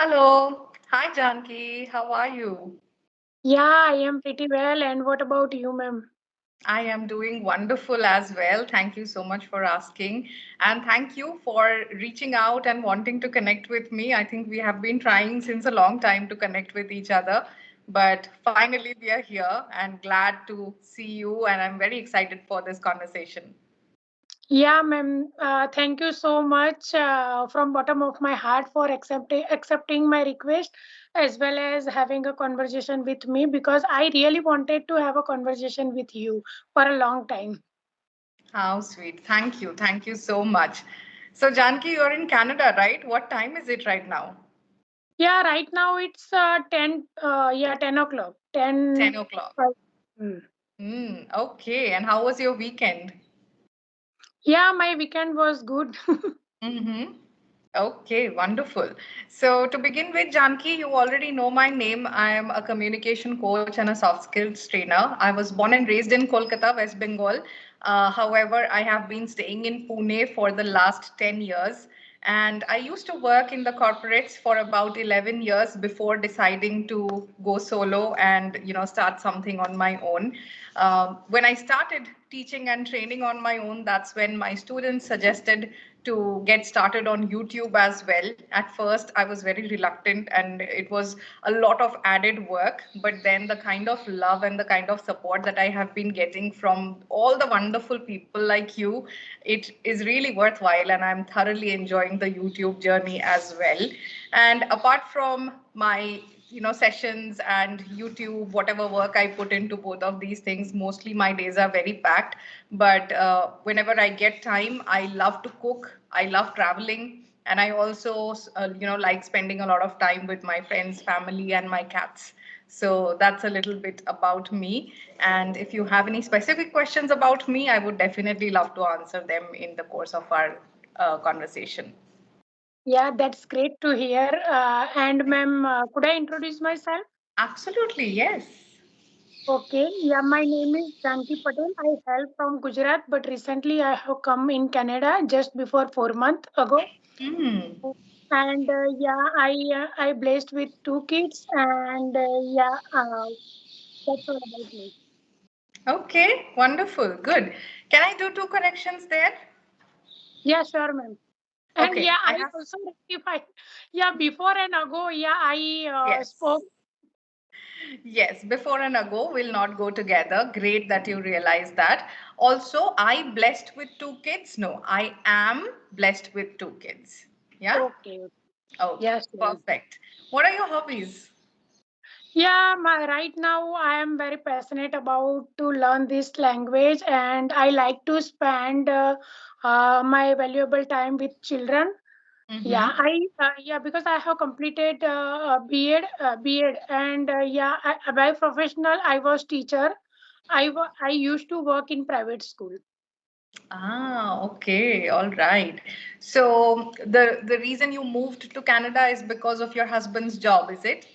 Hello. Hi, Janki. How are you? Yeah, I am pretty well. And what about you, ma'am? I am doing wonderful as well. Thank you so much for asking. And thank you for reaching out and wanting to connect with me. I think we have been trying since a long time to connect with each other. But finally, we are here and glad to see you. And I'm very excited for this conversation. Yeah, ma'am. Thank you so much from bottom of my heart for accepting my request as well as having a conversation with me because I really wanted to have a conversation with you for a long time. How sweet. Thank you. Thank you so much. So, Janki, you're in Canada, right? What time is it right now? Yeah, right now it's 10 10 o'clock. 10 10 o'clock. Hmm. Okay. And how was your weekend? Yeah, my weekend was good. Mm-hmm. Okay, wonderful. So, to begin with, Janki, you already know my name. I am a communication coach and a soft skills trainer. I was born and raised in Kolkata, West Bengal. However, I have been staying in Pune for the last 10 years. And I used to work in the corporates for about 11 years before deciding to go solo and start something on my own. When I started teaching and training on my own, that's when my students suggested to get started on YouTube as well. At first, I was very reluctant and it was a lot of added work. But then the kind of love and the kind of support that I have been getting from all the wonderful people like you, it is really worthwhile. And I'm thoroughly enjoying the YouTube journey as well. And apart from my sessions and YouTube, whatever work I put into both of these things, mostly my days are very packed. But whenever I get time, I love to cook, I love traveling, and I also like spending a lot of time with my friends, family, and my cats. So that's a little bit about me. And if you have any specific questions about me, I would definitely love to answer them in the course of our conversation. Yeah, that's great to hear. And ma'am, could I introduce myself? Absolutely, yes. Okay, yeah, my name is Janki Patel. I hail from Gujarat, but recently I have come in Canada just before 4 months ago. Hmm. And I blessed with two kids, and that's all about me. Okay, wonderful, good. Can I do two corrections there? Yeah, sure, ma'am. And Okay, yeah, I I have. also rectified. Yeah, before and ago, yeah, I Yes. spoke. Yes, before and ago will not go together. Great that you realize that. Also, I blessed with two kids. No, I am blessed with two kids. Yeah? Okay, Okay, yes, ma'am. perfect. What are your hobbies? Yeah, right now I am very passionate about to learn this language, and I like to spend my valuable time with children. Mm-hmm. Because I have completed B.Ed, and by professional I was teacher. I used to work in private school. Ah, okay, all right. So the reason you moved to Canada is because of your husband's job, is it?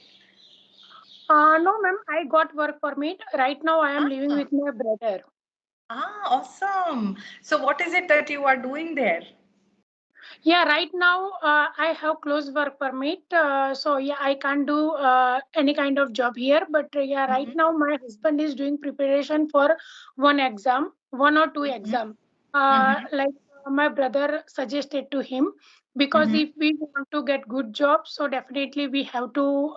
No, ma'am, I got work permit. Right now I am living Ah, with my brother. awesome. So what is it that you are doing there? Yeah, right now I have close work permit, so yeah, I can't do any kind of job here. But yeah, right Mm-hmm. now my husband is doing preparation for one exam, one or two Mm-hmm. exam. Mm-hmm. My brother suggested to him because Mm-hmm. if we want to get good job, so definitely we have to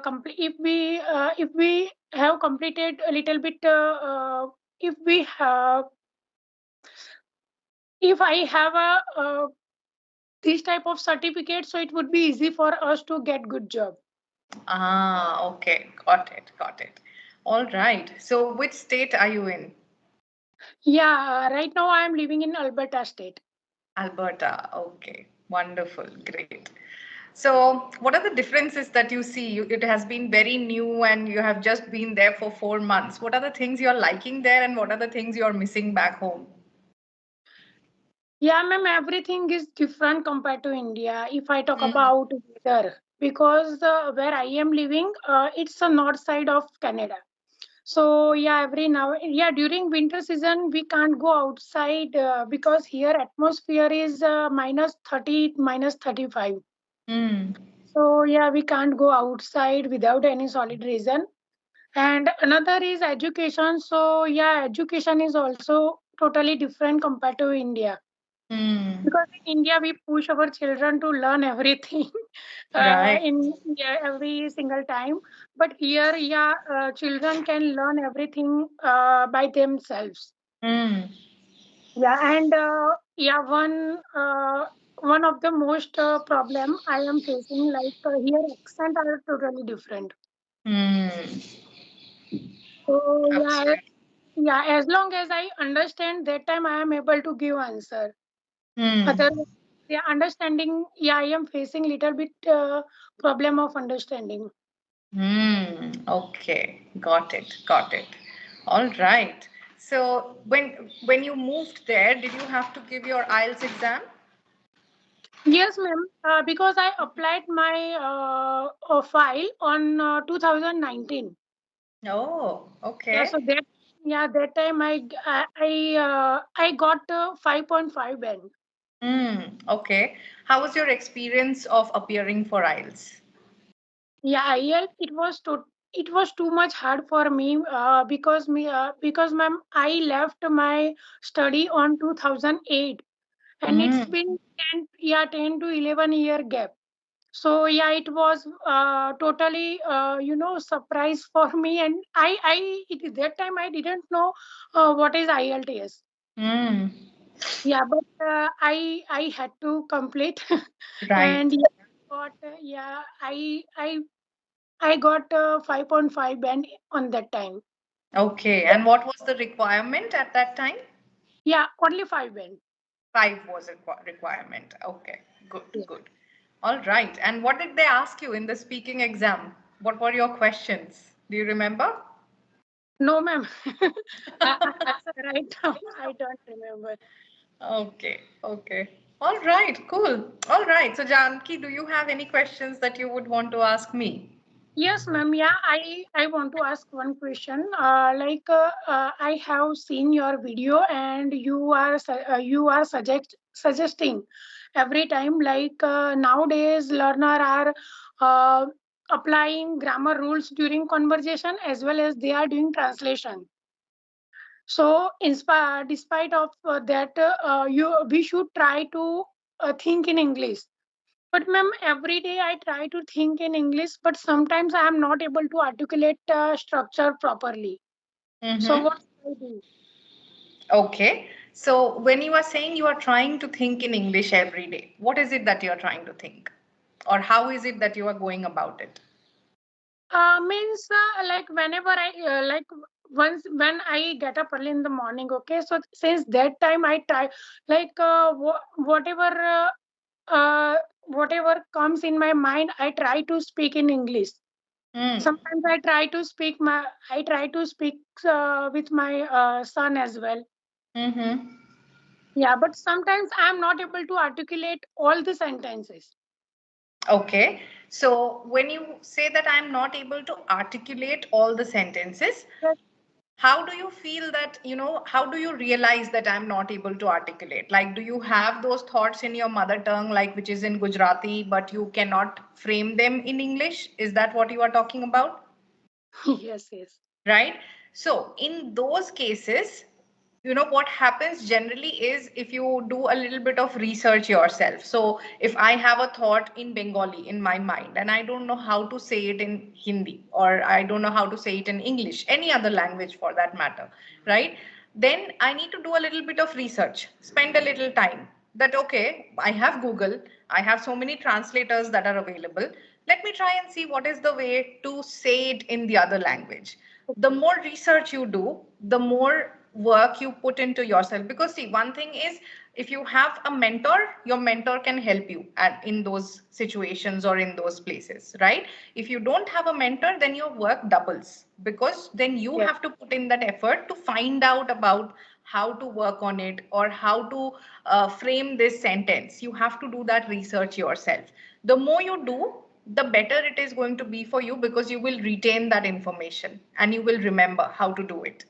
complete. If we have completed a little bit, if we have if I have a this type of certificate, so it would be easy for us to get good job. Ah, okay. Got it. Got it. All right. So which state are you in? Yeah, right now I am living in Alberta state. Alberta. Okay. Wonderful. Great. So what are the differences that you see? It has been very new and you have just been there for 4 months. What are the things you're liking there and what are the things you're missing back home? Yeah, ma'am, everything is different compared to India. If I talk Mm. about weather, because where I am living, it's the north side of Canada. So yeah, during winter season we can't go outside because here atmosphere is minus 30, minus 35. Mm. So yeah, we can't go outside without any solid reason. And another is education. So yeah, education is also totally different compared to India. Hmm. Because in India, we push our children to learn everything Right. in yeah, every single time. But here, yeah, children can learn everything by themselves. Hmm. Yeah, and yeah, one of the most problem I am facing, like here, accent are totally different. Hmm. So yeah, Absolutely. yeah, as long as I understand that time, I am able to give answer. Hmm. Otherwise, yeah, understanding, yeah, I am facing little bit problem of understanding. Hmm. Okay. Got it. Got it. All right. So when you moved there, did you have to give your IELTS exam? Yes, ma'am. Because I applied my file on 2019. Oh, Yeah, okay. so that time I got 5.5 band. Hmm. Okay. How was your experience of appearing for IELTS? Yeah, it was too much hard for me because ma'am I left my study on 2008 and it's Hmm. been 10 to 11 year gap. So yeah, it was totally surprise for me, and that time I didn't know what is IELTS. Hmm. Yeah, but I had to complete, and Right. yeah, yeah, I got 5.5 band on that time. Okay. And what was the requirement at that time? Yeah, only 5 band. Five was a requirement. Okay. Good. Yeah. Good. All right. And what did they ask you in the speaking exam? What were your questions? Do you remember? No, ma'am. As of right now, I don't remember. Okay. Okay. All right. Cool. All right. So, Janki, do you have any questions that you would want to ask me? Yes, ma'am. Yeah, I want to ask one question. I have seen your video, and you are suggesting every time nowadays learner are uh, applying grammar rules during conversation as well as they are doing translation. So, despite of that, you we should try to think in English. But ma'am, every day I try to think in English, but sometimes I am not able to articulate structure properly. So Mm-hmm. what should I do? Okay. So, when you are saying you are trying to think in English every day, what is it that you are trying to think? Or how is it that you are going about it? Means like whenever I once when I get up early in the morning. Okay, so since that time I try uh, whatever comes in my mind, I try to speak in English. Hmm. Sometimes I try to speak with my son as well. Mm-hmm. Yeah, but sometimes I'm not able to articulate all the sentences. Okay. So, when you say that I'm not able to articulate all the sentences, Yes. how do you feel that, how do you realize that I'm not able to articulate? Like, do you have those thoughts in your mother tongue, like which is in Gujarati, but you cannot frame them in English? Is that what you are talking about? Yes, yes. Right? So in those cases, what happens generally is if you do a little bit of research yourself. So if I have a thought in Bengali in my mind and I don't know how to say it in Hindi, or I don't know how to say it in English, any other language for that matter, right? Then I need to do a little bit of research, spend a little time, that okay, I have Google, I have so many translators that are available, let me try and see what is the way to say it in the other language. The Okay. more research you do, the more work you put into yourself. Because see, one thing is, if you have a mentor, your mentor can help you in those situations or in those places, right? If you don't have a mentor, then your work doubles, because then you Yeah. have to put in that effort to find out about how to work on it, or how to frame this sentence. You have to do that research yourself. The more you do, the better it is going to be for you, because you will retain that information and you will remember how to do it,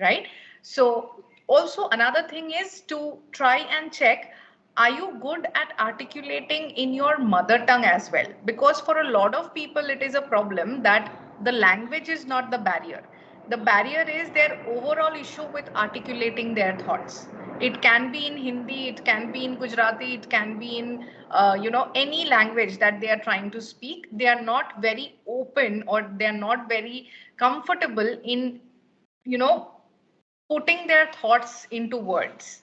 right? So also another thing is to try and check, are you good at articulating in your mother tongue as well? Because for a lot of people, it is a problem that the language is not the barrier. The barrier is their overall issue with articulating their thoughts. It can be in Hindi, it can be in Gujarati, it can be in any language that they are trying to speak. They are not very open, or they are not very comfortable in you know putting their thoughts into words.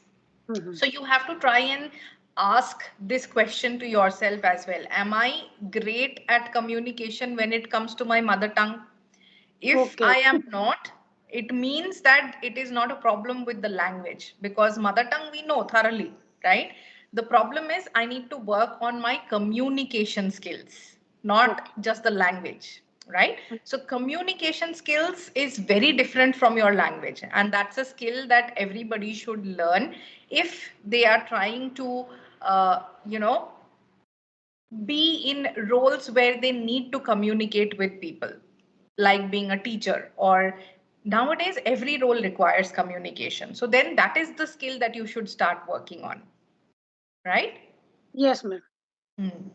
Mhm. So you have to try and ask this question to yourself as well. Am I great at communication when it comes to my mother tongue? If Okay. I am not, it means that it is not a problem with the language, because mother tongue we know thoroughly, right? The problem is I need to work on my communication skills, not Okay. just the language, right? So communication skills is very different from your language, and that's a skill that everybody should learn if they are trying to uh, you know be in roles where they need to communicate with people, like being a teacher, or nowadays every role requires communication. So then that is the skill that you should start working on, right? Yes, ma'am. Hmm.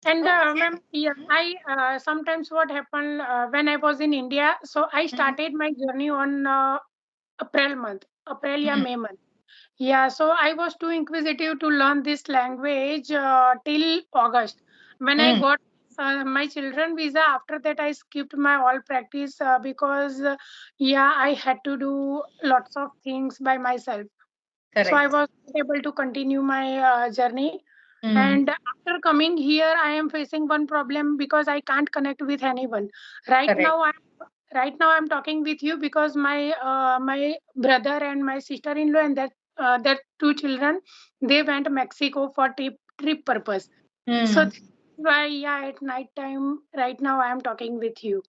And Okay. ma'am, yeah, I sometimes what happened when I was in India. So I Hmm. started my journey on April month, April or Hmm. May month. Yeah, so I was too inquisitive to learn this language till August. When I Hmm. got my children visa, after that I skipped my all practice because yeah, I had to do lots of things by myself. So I Correct. was not able to continue my journey. Hmm. And after coming here, I am facing one problem because I can't connect with anyone. Right Correct. now, I'm talking with you because my brother and my sister-in-law and their two children, they went Mexico for trip purpose. So Hmm. that's why, yeah, at night time, right now I am talking with you.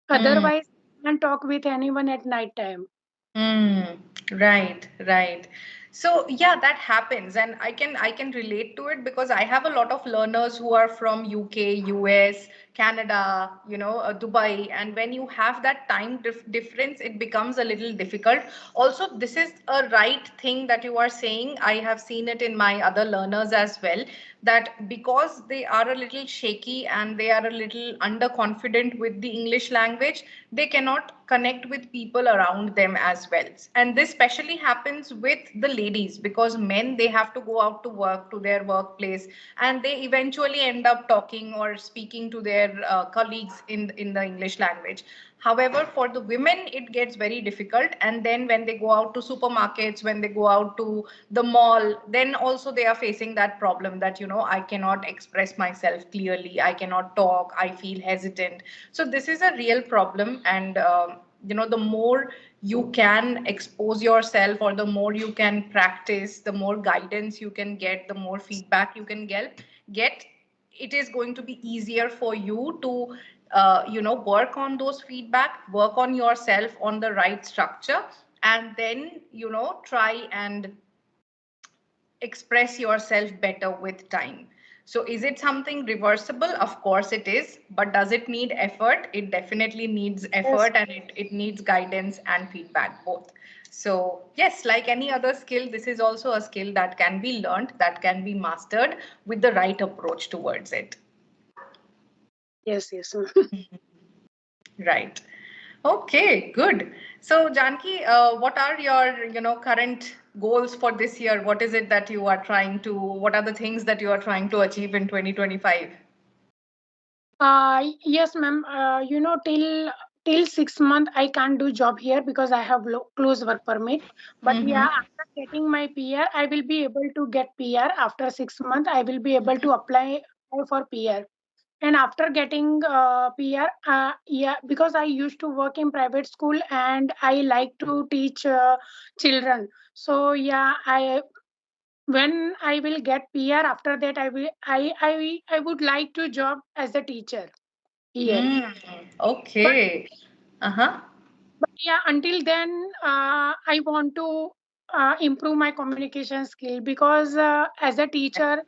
Hmm. Otherwise, I can't talk with anyone at night time. Mm, right, right. So yeah, that happens, and I can relate to it because I have a lot of learners who are from UK, US, Canada, Dubai, and when you have that time difference, it becomes a little difficult. Also, this is a right thing that you are saying. I have seen it in my other learners as well, that because they are a little shaky and they are a little underconfident with the English language, they cannot connect with people around them as well. And this especially happens with the ladies, because men, they have to go out to work, to their workplace, and they eventually end up talking or speaking to their colleagues in the English language. However, for the women, it gets very difficult. And then when they go out to supermarkets, when they go out to the mall, then also they are facing that problem that, I cannot express myself clearly. I cannot talk. I feel hesitant. So this is a real problem. And, the more you can expose yourself, or the more you can practice, the more guidance you can get, the more feedback you can get, it is going to be easier for you to work on those feedback, work on yourself on the right structure, and then try and express yourself better with time. So is it something reversible? Of course it is. But does it need effort? It definitely needs Yes. effort, and it needs guidance and feedback both. So yes, like any other skill, this is also a skill that can be learned, that can be mastered with the right approach towards it. Yes, yes. Right. Okay, good. So, Janki, what are your, current goals for this year? What is it that you are trying to, what are the things that you are trying to achieve in 2025? Yes, ma'am. Till 6 month I can't do job here because I have close work permit. But Mm-hmm. yeah, after getting my PR, I will be able to get PR. After 6 month, I will be able to apply for PR. And after getting PR, yeah, because I used to work in private school and I like to teach children. So yeah, I when I will get PR, after that I would like to job as a teacher here. Mm, But okay. Uh-huh. yeah, until then, I want to improve my communication skill because as a teacher,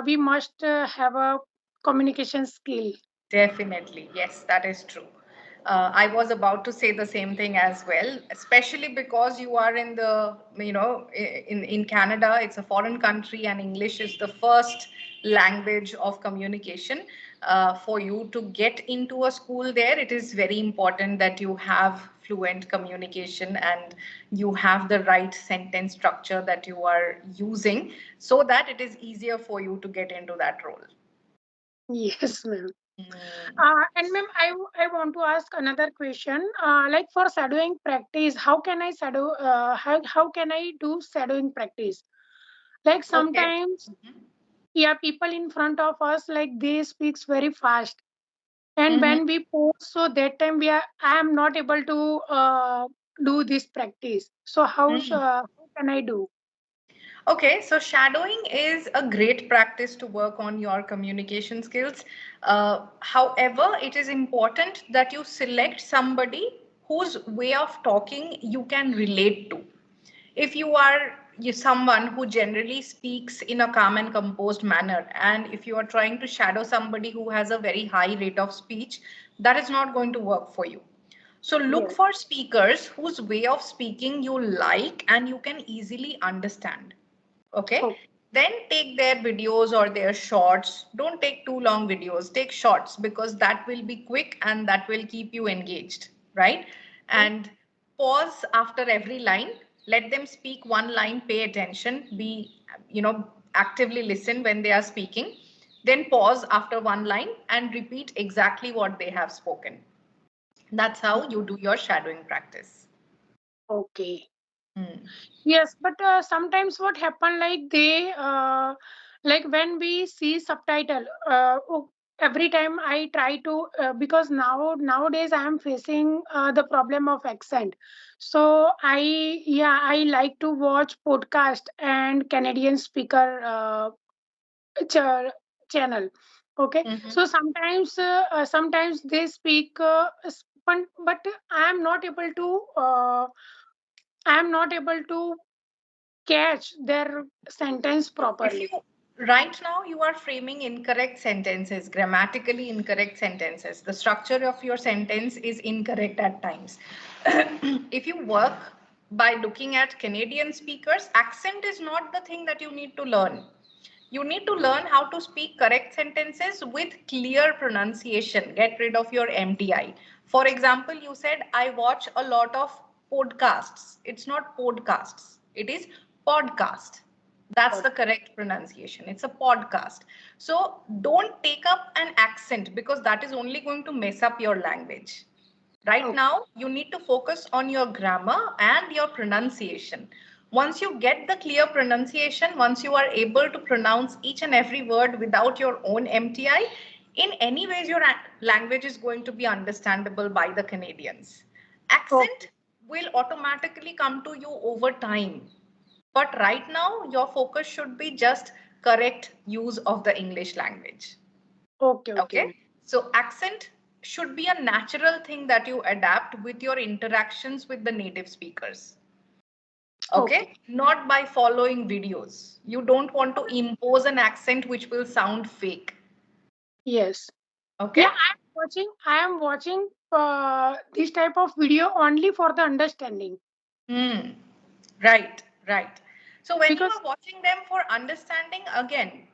we must have a communication skill. Definitely. Yes, that is true. I was about to say the same thing as well, especially because you are in the, in Canada, it's a foreign country and English is the first language of communication. For you to get into a school there, it is very important that you have fluent communication and you have the right sentence structure that you are using so that it is easier for you to get into that role. Yes, ma'am. Mm. And ma'am, I want to ask another question. Like for shadowing practice, how can I shadow? How can I do shadowing practice? Like Okay. sometimes, yeah, people in front of us, like they speaks very fast, and Mhm. when we pause, so that time I am not able to do this practice. So Mm. how can I do? Okay, so shadowing is a great practice to work on your communication skills. However, it is important that you select somebody whose way of talking you can relate to. If you are someone who generally speaks in a calm and composed manner, and if you are trying to shadow somebody who has a very high rate of speech, that is not going to work for you. So look Yes. for speakers whose way of speaking you like and you can easily understand. Okay. Okay. Then take their videos or their shorts. Don't take too long videos. Take shorts because that will be quick and that will keep you engaged, right? And pause after every line. Let them speak one line. Pay attention. Actively listen when they are speaking. Then pause after one line and repeat exactly what they have spoken. That's how you do your shadowing practice. Okay. Hmm. Yes, but sometimes what happen, like they like when we see subtitle, every time I try to because nowadays I am facing the problem of accent. So I like to watch podcast and Canadian speaker ch- channel. Okay, Mhm. so sometimes they speak, but I am not able to catch their sentence So if properly. you right now you are framing incorrect sentences, grammatically incorrect sentences. The structure of your sentence is incorrect at times. If you work by looking at Canadian speakers, accent is not the thing that you need to learn. You need to learn how to speak correct sentences with clear pronunciation. Get rid of your MTI. For example, you said, I watch a lot of podcasts. It's not podcasts, it is podcast. That's But the correct pronunciation. It's a podcast. So don't take up an accent because that is only going to mess up your language. Right oh, now, you need to focus on your grammar and your pronunciation. Once you get the clear pronunciation, once you are able to pronounce each and every word without your own MTI, in any ways, your language is going to be understandable by the Canadians. okay, Accent will automatically come to you over time. But right now, your focus should be just correct use of the English language. okay, Okay. ma'am. So accent should be a natural thing that you adapt with your interactions with the native speakers. Okay. Okay. Not by following videos. You don't want to impose an accent which will sound fake. Yes. Okay. Yeah, I am watching this type of video only for the understanding. Hmm. Right. Right. So when you Because are watching them for understanding, again,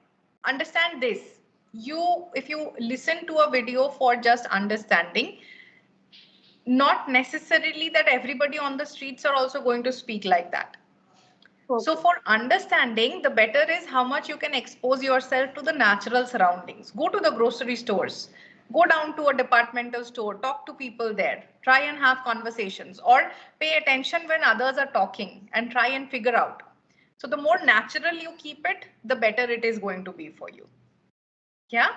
understand this. If you listen to a video for just understanding, not necessarily that everybody on the streets are also going to speak like that. So, okay, for understanding, the better is how much you can expose yourself to the natural surroundings. Go to the grocery stores, go down to a departmental store, talk to people there, try and have conversations, or pay attention when others are talking and try and figure out. So, the more natural you keep it, the better it is going to be for you. Yeah?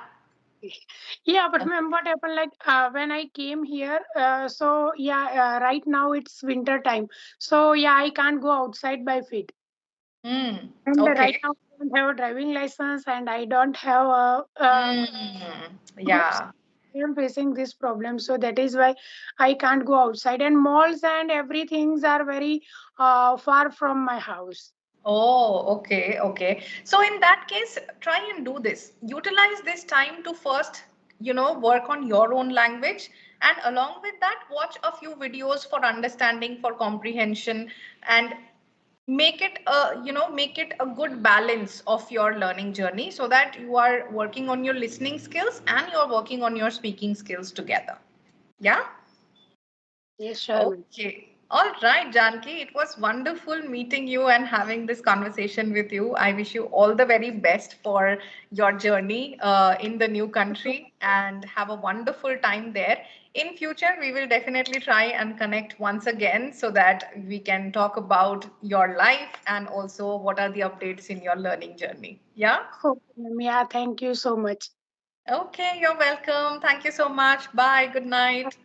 yeah, but ma'am, what happened, like when I came here, so yeah, right now it's winter time, so yeah, I can't go outside by feet. Hmm. And right Okay. now I don't have a driving license and I don't have a Hmm. groups. Yeah. I am facing this problem, so that is why I can't go outside. And malls and everything are very far from my house. Oh, okay, okay. So in that case, try and do this. Utilize this time to first work on your own language, and along with that watch a few videos for understanding, for comprehension, and make it a good balance of your learning journey, so that you are working on your listening skills and you're working on your speaking skills together. Yeah. Yes, sure, ma'am. Okay. All right, Janki. It was wonderful meeting you and having this conversation with you. I wish you all the very best for your journey in the new country, and have a wonderful time there. In future, we will definitely try and connect once again so that we can talk about your life and also what are the updates in your learning journey. Yeah. Okay, ma'am. Yeah, thank you so much. Okay. You're welcome. Thank you so much. Bye. Good night.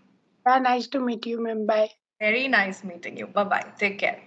Yeah, nice to meet you, ma'am. Bye. Very nice meeting you. Bye bye. Take care.